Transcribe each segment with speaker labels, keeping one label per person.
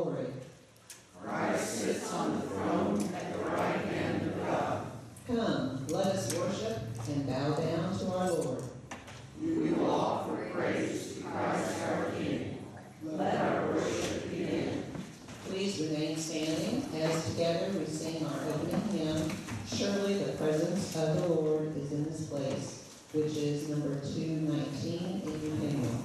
Speaker 1: glory.
Speaker 2: Christ sits on the throne at the right hand of God.
Speaker 1: Come, let us worship and bow down to our Lord.
Speaker 2: We will offer praise to Christ our King. Let our worship begin.
Speaker 1: Please remain standing as together we sing our opening hymn, Surely the Presence of the Lord is in this place, which is number 219 in your hymnal.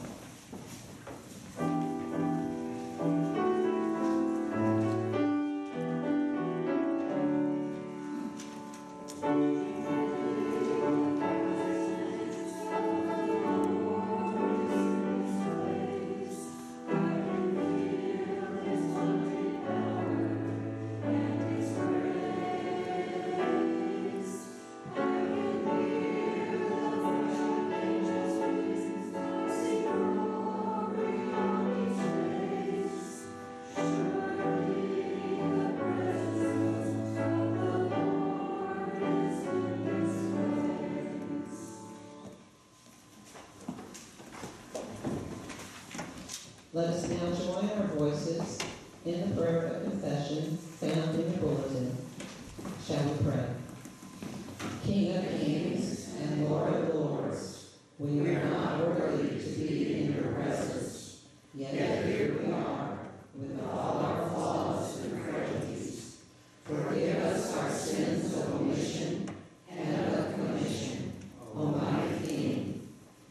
Speaker 1: Let us now join our voices in the prayer of confession found in the bulletin. Shall we pray? King of kings and Lord of lords, we are not worthy to be in your presence, yet here we are, with all our flaws and frailties. Forgive us our sins of omission and of commission, Almighty King.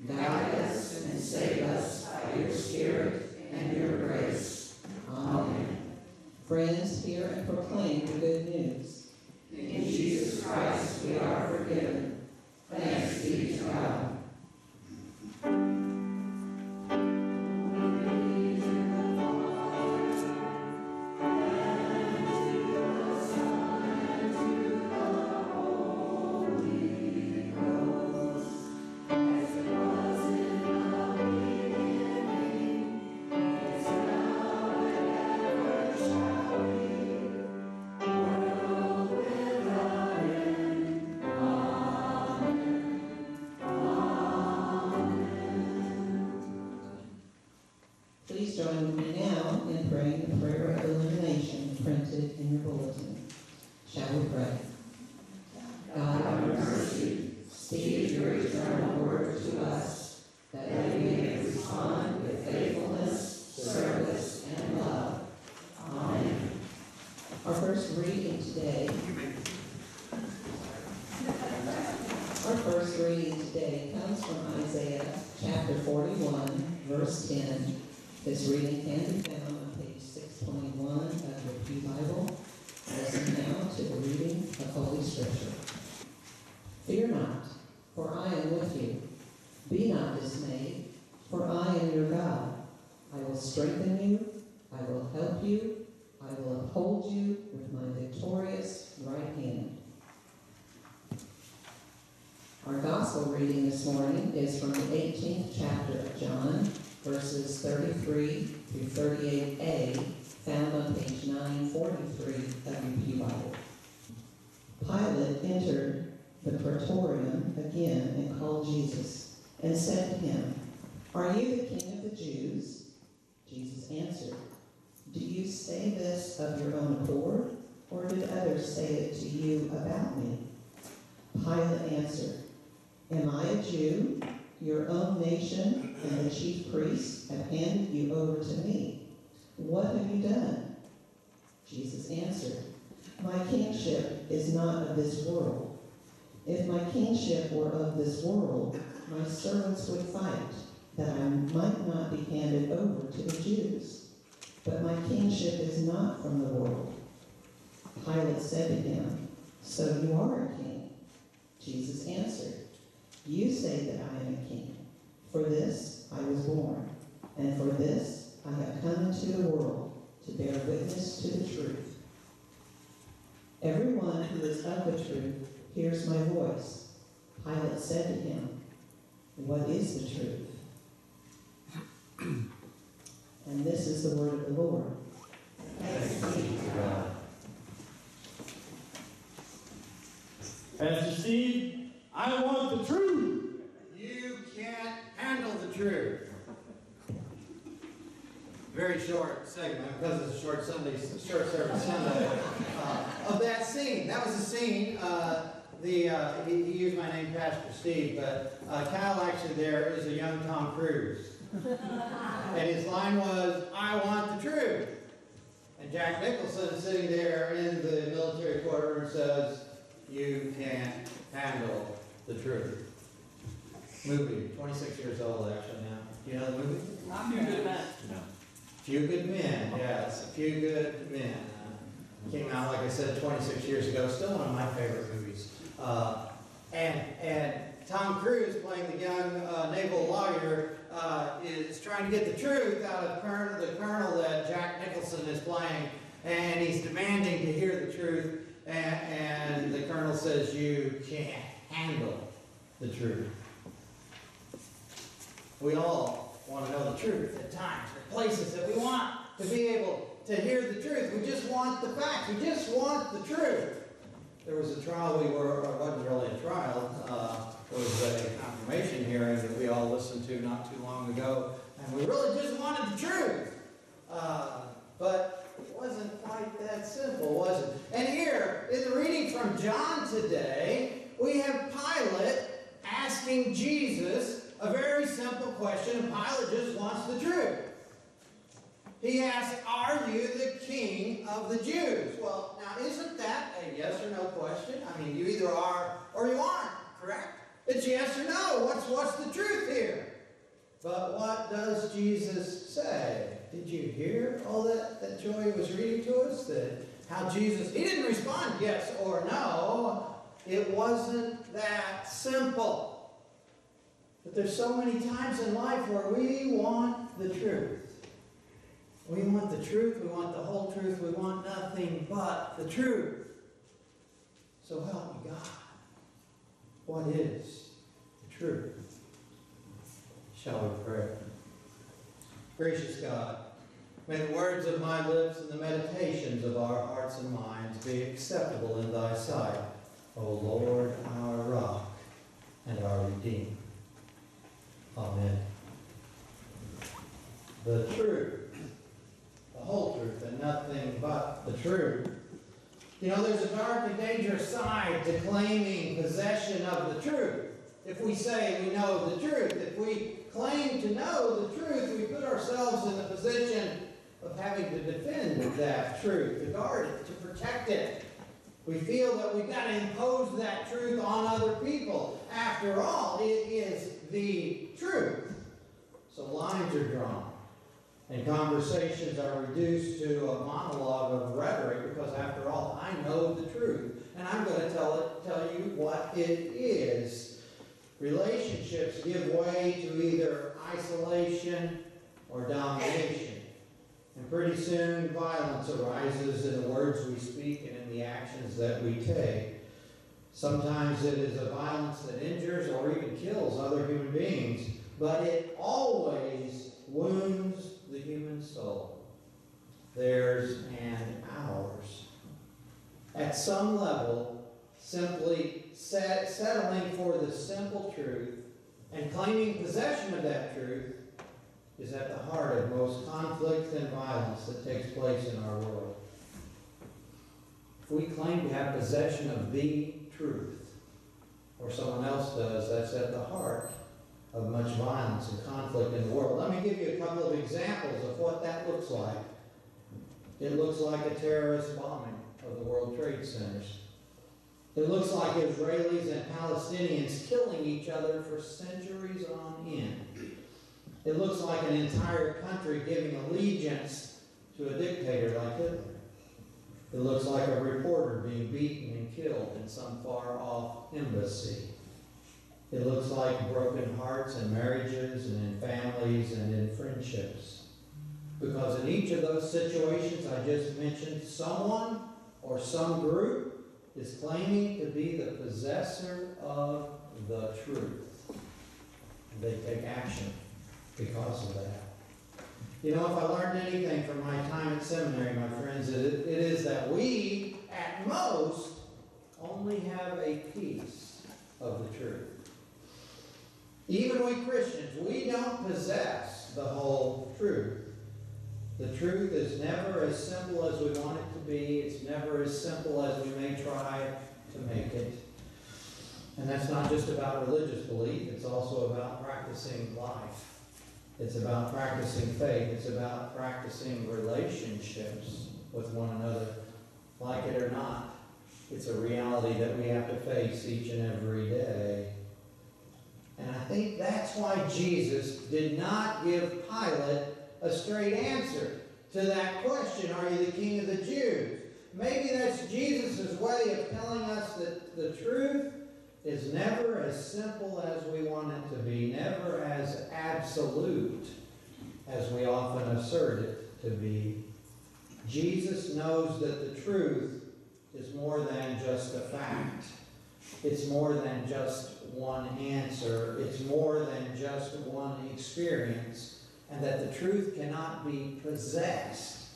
Speaker 1: Guide us and save us by your Spirit and your grace. Amen. Friends, hear and proclaim the good news. In Jesus Christ we are forgiven. Thanks be to God. Please join with me now in praying the prayer of illumination printed in your bulletin. Shall we pray? God of mercy, speak your eternal word to us, that we may respond with faithfulness, service, and love. Amen. Our first reading today comes from Isaiah chapter 41, verse 10. This reading can be found on page 621 of your Pew Bible. Listen now to the reading of Holy Scripture. Fear not, for I am with you. Be not dismayed, for I am your God. I will strengthen you, I will help you, I will uphold you with my victorious right hand. Our gospel reading this morning is from the 18th chapter of John, verses 33 through 38a, found on page 943 of your Pew Bible. Pilate entered the praetorium again and called Jesus and said to him, "Are you the King of the Jews?" Jesus answered, "Do you say this of your own accord, or did others say it to you about me?" Pilate answered, "Am I a Jew? Your own nation and the chief priests have handed you over to me. What have you done?" Jesus answered, "My kingship is not of this world. If my kingship were of this world, my servants would fight, that I might not be handed over to the Jews. But my kingship is not from the world." Pilate said to him, "So you are a king?" Jesus answered, "You say that I am a king. For this I was born, and for this I have come into the world, to bear witness to the truth. Everyone who is of the truth hears my voice." Pilate said to him, "What is the truth?" And this is the word of the Lord.
Speaker 2: Thanks be to God.
Speaker 3: Pastor Steve, I want the truth.
Speaker 4: You can't handle the truth. Very short segment, because it's a short service Sunday, of that scene. That was the scene. He used my name, Pastor Steve, but Kyle actually there is a young Tom Cruise. And his line was, "I want the truth." And Jack Nicholson, sitting there in the military courtroom, says, "You can't handle the truth." Movie, 26 years old actually now. Do you know the movie?
Speaker 2: A Few Good Men.
Speaker 4: No. Few Good Men, yes. A Few Good Men. Came out, like I said, 26 years ago. Still one of my favorite movies. And Tom Cruise, playing the young naval lawyer, is trying to get the truth out of the colonel that Jack Nicholson is playing. And he's demanding to hear the truth. And the colonel says, "You can't handle the truth." We all want to know the truth at times. There are places that we want to be able to hear the truth. We just want the facts. We just want the truth. There was a trial it wasn't really a trial. It was a confirmation hearing that we all listened to not too long ago. And we really just wanted the truth. But it wasn't quite that simple, was it? And here, in the reading from John today, we have Pilate asking Jesus a very simple question, and Pilate just wants the truth. He asks, "Are you the king of the Jews?" Well, now isn't that a yes or no question? I mean, you either are or you aren't, correct? It's yes or no. What's the truth here? But what does Jesus say? Did you hear all that Joy was reading to us? That how Jesus, he didn't respond yes or no. It wasn't that simple. But there's so many times in life where we want the truth. We want the truth, we want the whole truth, we want nothing but the truth. So help me God. What is the truth? Shall we pray? Gracious God, may the words of my lips and the meditations of our hearts and minds be acceptable in thy sight, O Lord, our rock and our Redeemer. Amen. The truth, the whole truth, and nothing but the truth. You know, there's a dark and dangerous side to claiming possession of the truth. If we say we know the truth, if we claim to know the truth, we put ourselves in the position of having to defend that truth, to guard it, to protect it. We feel that we've got to impose that truth on other people. After all, it is the truth. So lines are drawn, and conversations are reduced to a monologue of rhetoric, because after all, I know the truth, and I'm going to tell you what it is. Relationships give way to either isolation or domination. And pretty soon, violence arises in the words we speak and in the actions that we take. Sometimes it is a violence that injures or even kills other human beings, but it always wounds the human soul, theirs and ours. At some level, simply settling for the simple truth and claiming possession of that truth is at the heart of most conflict and violence that takes place in our world. If we claim to have possession of the truth, or someone else does, that's at the heart of much violence and conflict in the world. Let me give you a couple of examples of what that looks like. It looks like a terrorist bombing of the World Trade Centers. It looks like Israelis and Palestinians killing each other for centuries on end. It looks like an entire country giving allegiance to a dictator like Hitler. It looks like a reporter being beaten and killed in some far-off embassy. It looks like broken hearts in marriages and in families and in friendships. Because in each of those situations I just mentioned, someone or some group is claiming to be the possessor of the truth. And they take action because of that. You know, if I learned anything from my time at seminary, my friends, it is that we, at most, only have a piece of the truth. Even we Christians, we don't possess the whole truth. The truth is never as simple as we want it to be. It's never as simple as we may try to make it. And that's not just about religious belief. It's also about practicing life. It's about practicing faith. It's about practicing relationships with one another. Like it or not, it's a reality that we have to face each and every day. And I think that's why Jesus did not give Pilate a straight answer to that question, are you the king of the Jews? Maybe that's Jesus' way of telling us that the truth is never as simple as we want it to be, never as absolute as we often assert it to be. Jesus knows that the truth is more than just a fact. It's more than just one answer. It's more than just one experience. And that the truth cannot be possessed.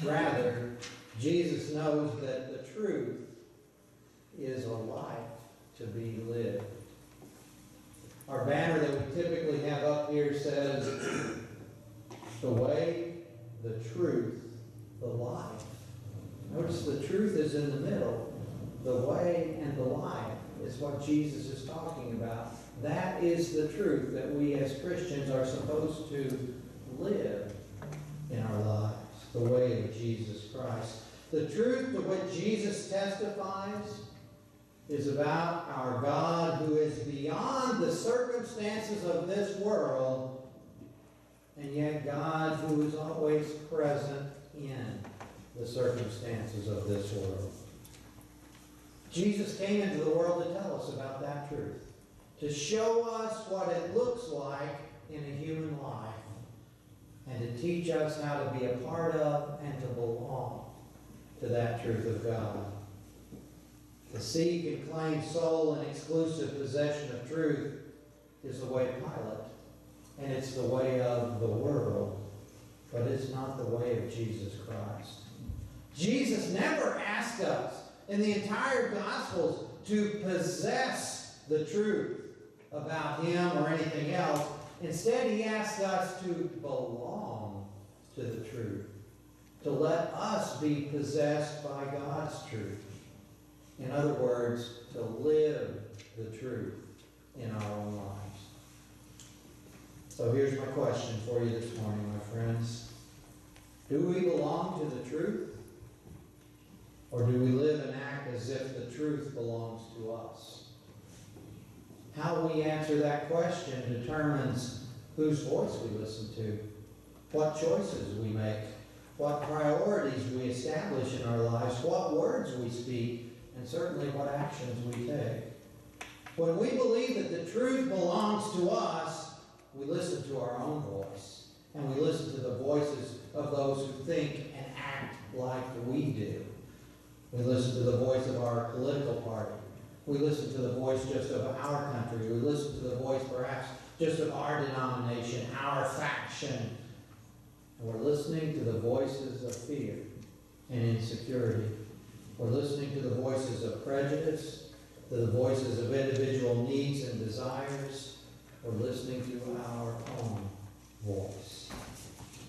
Speaker 4: Rather, Jesus knows that the truth is a life to be lived. Our banner that we typically have up here says, the way, the truth, the life. Notice the truth is in the middle. The way and the life is what Jesus is talking about. That is the truth that we as Christians are supposed to live in our lives. The way of Jesus Christ. The truth to which Jesus testifies is about our God who is beyond the circumstances of this world, and yet God who is always present in the circumstances of this world. Jesus came into the world to tell us about that truth, to show us what it looks like in a human life, and to teach us how to be a part of and to belong to that truth of God. To seek and claim sole and exclusive possession of truth is the way of Pilate, and it's the way of the world, but it's not the way of Jesus Christ. Jesus never asked us in the entire Gospels to possess the truth about him or anything else. Instead, he asked us to belong to the truth, to let us be possessed by God's truth. In other words, to live the truth in our own lives. So here's my question for you this morning, my friends. Do we belong to the truth? Or do we live and act as if the truth belongs to us? How we answer that question determines whose voice we listen to, what choices we make, what priorities we establish in our lives, what words we speak, and certainly what actions we take. When we believe that the truth belongs to us, we listen to our own voice, and we listen to the voices of those who think and act like we do. We listen to the voice of our political party. We listen to the voice just of our country. We listen to the voice perhaps just of our denomination, our faction. And we're listening to the voices of fear and insecurity. We're listening to the voices of prejudice, to the voices of individual needs and desires. We're listening to our own voice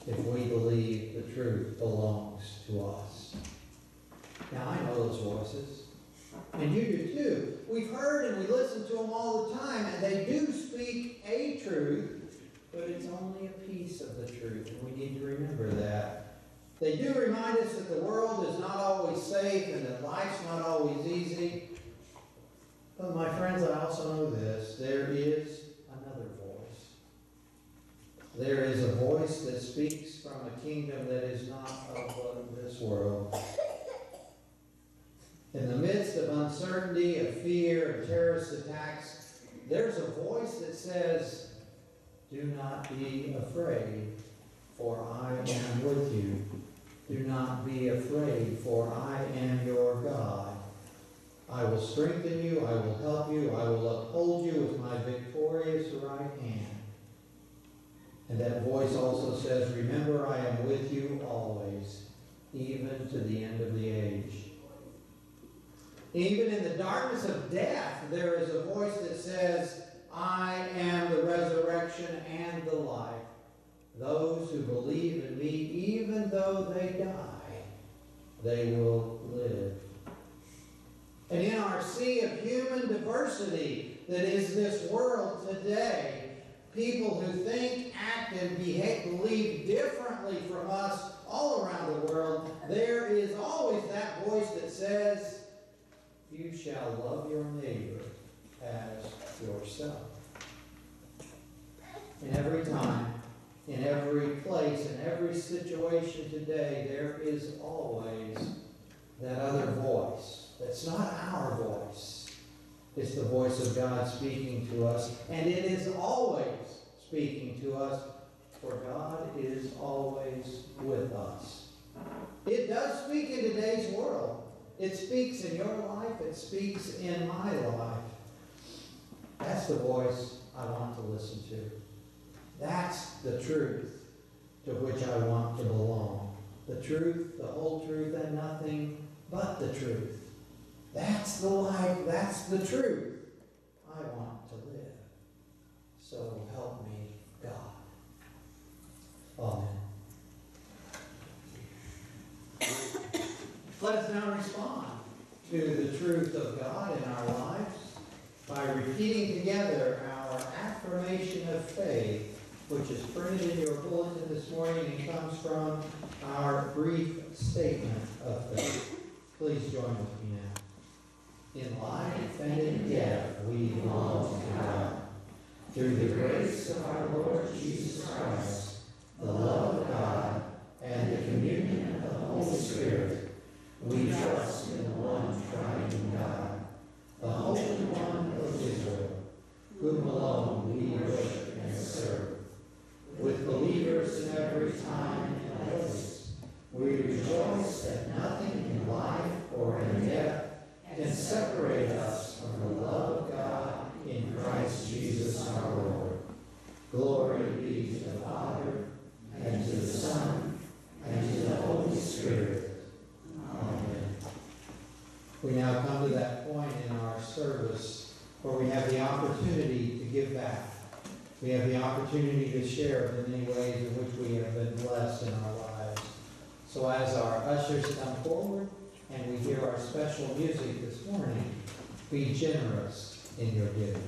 Speaker 4: if we believe the truth belongs to us. Now, I know those voices, and you do too. We've heard and we listen to them all the time, and they do speak a truth, but it's only a piece of the truth, and we need to remember that. They do remind us that the world is not always safe and that life's not always easy. But my friends, I also know this. There is another voice. There is a voice that speaks from a kingdom that is not of this world. In the midst of uncertainty, of fear, and terrorist attacks, there's a voice that says, do not be afraid, for I am with you. Do not be afraid, for I am your God. I will strengthen you, I will help you, I will uphold you with my victorious right hand. And that voice also says, remember, I am with you always, even to the end of the age. Even in the darkness of death, there is a voice that says, I am the resurrection and the life. those who believe in me, even though they die, they will live. And in our sea of human diversity that is this world today, people who think, act, and believe differently from us all around the world, there is always that voice that says, you shall love your neighbor as yourself. In every time, in every place, in every situation today, there is always that other voice. That's not our voice. It's the voice of God speaking to us, and it is always speaking to us, for God is always with us. It does speak in today's world. It speaks in your life. It speaks in my life. That's the voice I want to listen to. That's the truth to which I want to belong. The truth, the whole truth, and nothing but the truth. That's the life. That's the truth I want to live. So help me, God. Amen. Let us now respond to the truth of God in our lives by repeating together our affirmation of faith, which is printed in your bulletin this morning and comes from our brief statement of faith. Please join with me now. In life and in death, we belong to God. Through the grace of our Lord Jesus Christ, the love of God, and the communion of the Holy Spirit, we trust in the one triune God, the Holy One of Israel, whom alone we worship and serve. With believers in every time and place, we rejoice that nothing in life or in death can separate us from the love of God in Christ Jesus our Lord. Glory be to the Father, and to the Son, and to the Holy Spirit. Amen. We now come to that point in our service where we have the opportunity to give back. We have the opportunity to share the many ways in which we have been blessed in our lives. So as our ushers come forward and we hear our special music this morning, be generous in your giving.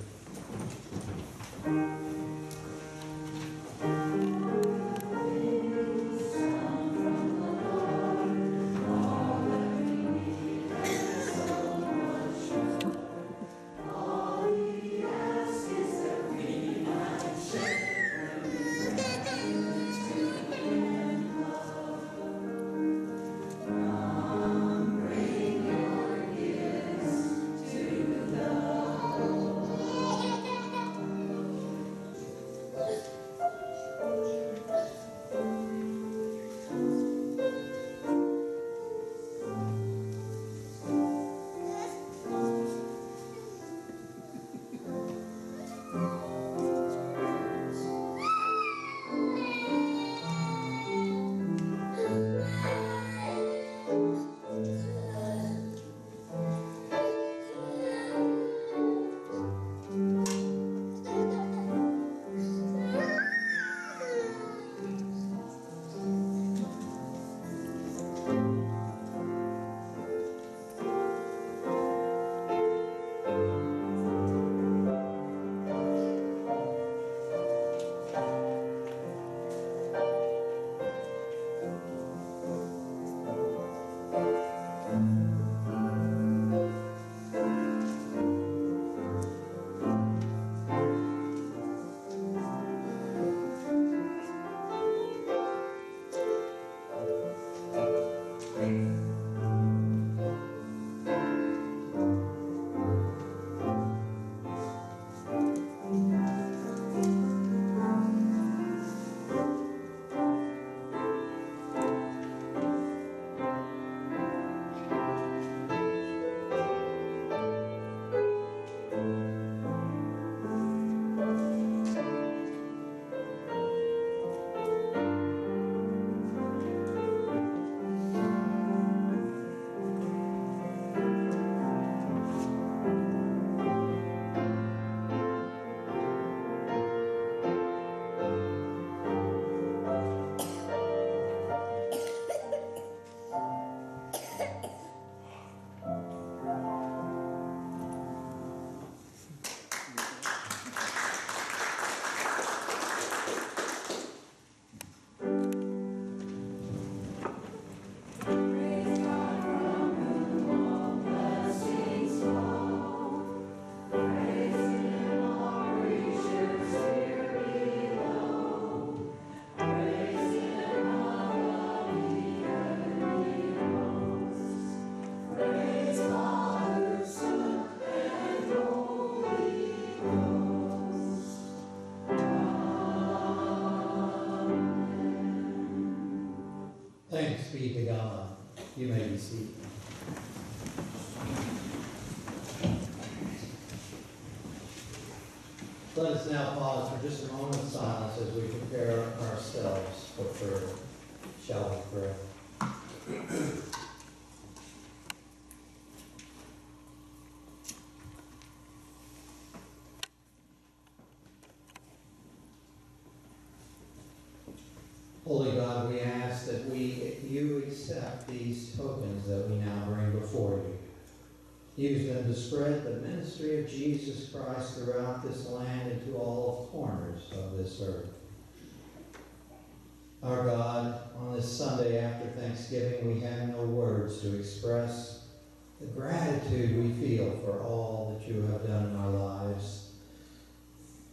Speaker 4: You may be seated. Let us now pause for just a moment of silence as we prepare ourselves for prayer. Shall we pray? Holy God, we ask that you accept these tokens that we now bring before you. Use them to spread the ministry of Jesus Christ throughout this land and to all corners of this earth. Our God, on this Sunday after Thanksgiving, we have no words to express the gratitude we feel for all that you have done in our lives.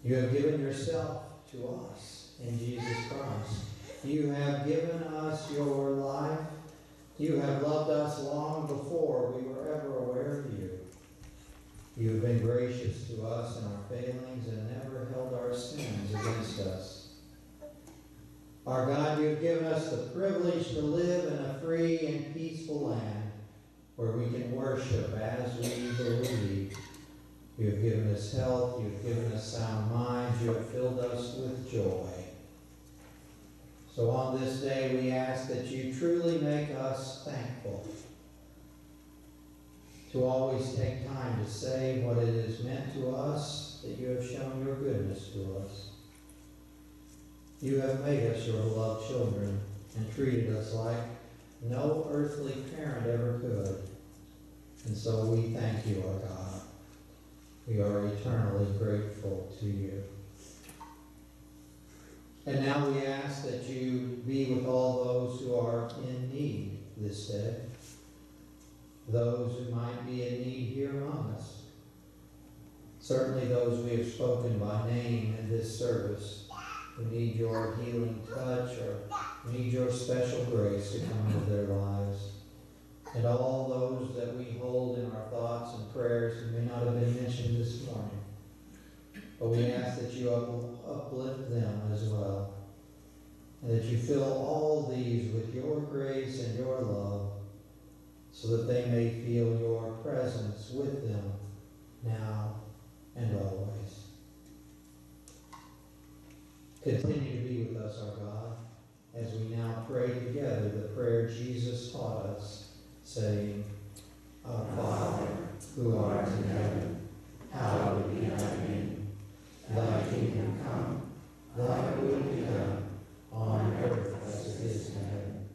Speaker 4: You have given yourself to us in Jesus Christ. You have given us your life. You have loved us long before we were ever aware of you. You have been gracious to us in our failings and never held our sins against us. Our God, you have given us the privilege to live in a free and peaceful land where we can worship as we believe. You have given us health. You have given us sound minds. You have filled us with joy. So on this day, we ask that you truly make us thankful, to always take time to say what it is meant to us, that you have shown your goodness to us. You have made us your beloved children and treated us like no earthly parent ever could. And so we thank you, our God. We are eternally grateful to you. And now we ask that you be with all those who are in need this day, those who might be in need here among us. Certainly those we have spoken by name in this service who need your healing touch or need your special grace to come into their lives. And all those that we hold in our thoughts and prayers who may not have been mentioned this morning. But we ask that you uplift them as well, and that you fill all these with your grace and your love, so that they may feel your presence with them now and always. Continue to be with us, our God, as we now pray together the prayer Jesus taught us, saying, Our Father, who art in heaven, hallowed be thy name. Thy kingdom come, thy will be done, on earth as it is in heaven.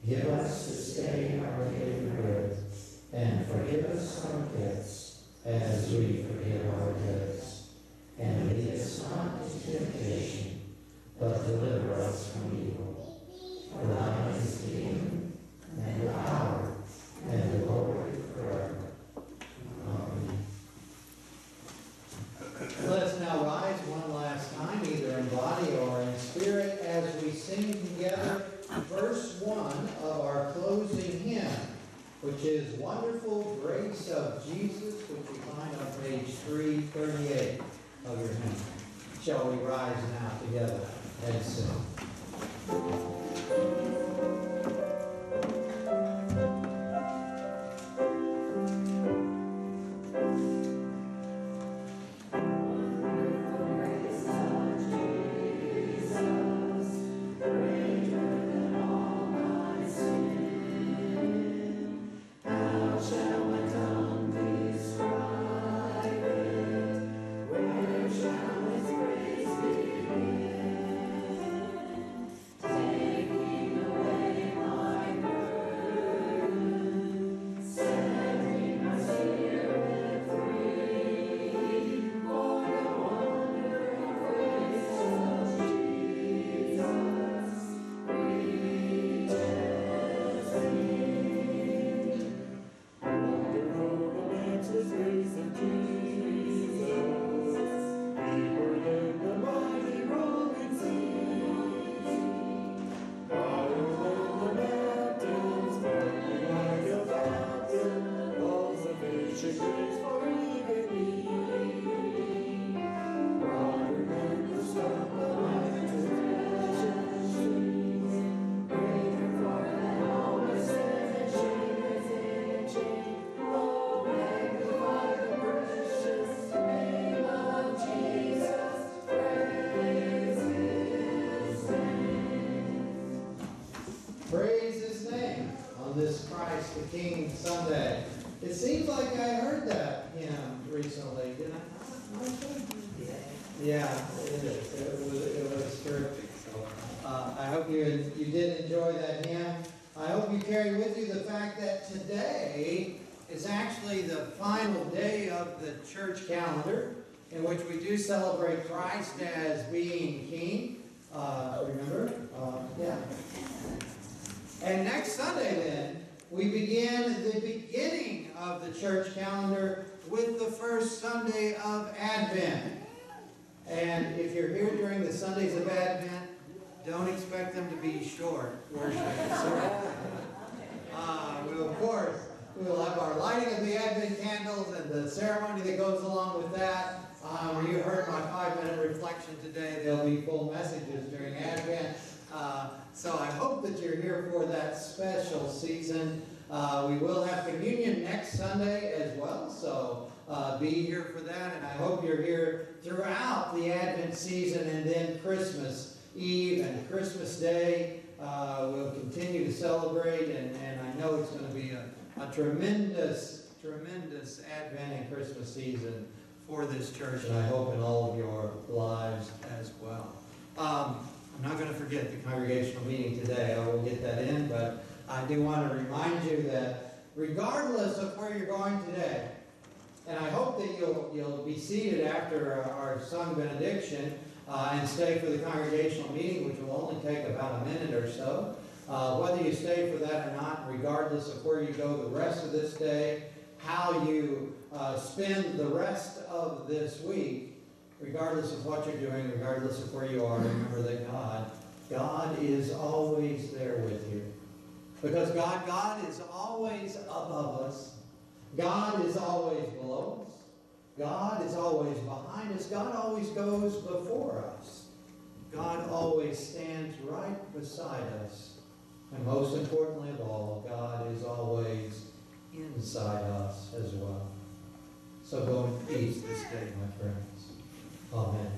Speaker 4: Give us this day our daily bread, and forgive us our debts, as we forgive our debtors. And lead us not into temptation, but deliver us from evil. For thine is the kingdom, and the power, and the glory forever. Amen. Let us now rise one last time, either in body or in spirit, as we sing together verse 1 of our closing hymn, which is Wonderful Grace of Jesus, which we find on page 338 of your hymn. Shall we rise now together and sing?
Speaker 2: Take
Speaker 4: Christ the King Sunday. It seems like I heard that recently. Did I not? Yeah, it is. It was terrific. So I hope you did enjoy that hymn. I hope you carry with you the fact that today is actually the final day of the church calendar, in which we do celebrate Christ as being King. Remember? Yeah. And next Sunday, then, we begin the beginning of the church calendar with the first Sunday of Advent. And if you're here during the Sundays of Advent, don't expect them to be short worship. Of course, we will have our lighting of the Advent candles and the ceremony that goes along with that. You heard my 5-minute reflection today. There'll be full messages during Advent. So I hope that you're here for that special season. We will have communion next Sunday as well, so be here for that. And I hope you're here throughout the Advent season, and then Christmas Eve and Christmas Day. We'll continue to celebrate, and I know it's going to be a tremendous Advent and Christmas season for this church, and I hope in all of your lives as well. I'm not going to forget the congregational meeting today. I will get that in, but I do want to remind you that regardless of where you're going today, and I hope that you'll be seated after our sung benediction and stay for the congregational meeting, which will only take about a minute or so. Whether you stay for that or not, regardless of where you go the rest of this day, how you spend the rest of this week, regardless of what you're doing, regardless of where you are, remember that God is always there with you. Because God is always above us. God is always below us. God is always behind us. God always goes before us. God always stands right beside us. And most importantly of all, God is always inside us as well. So go in peace this day, my friends. Amen.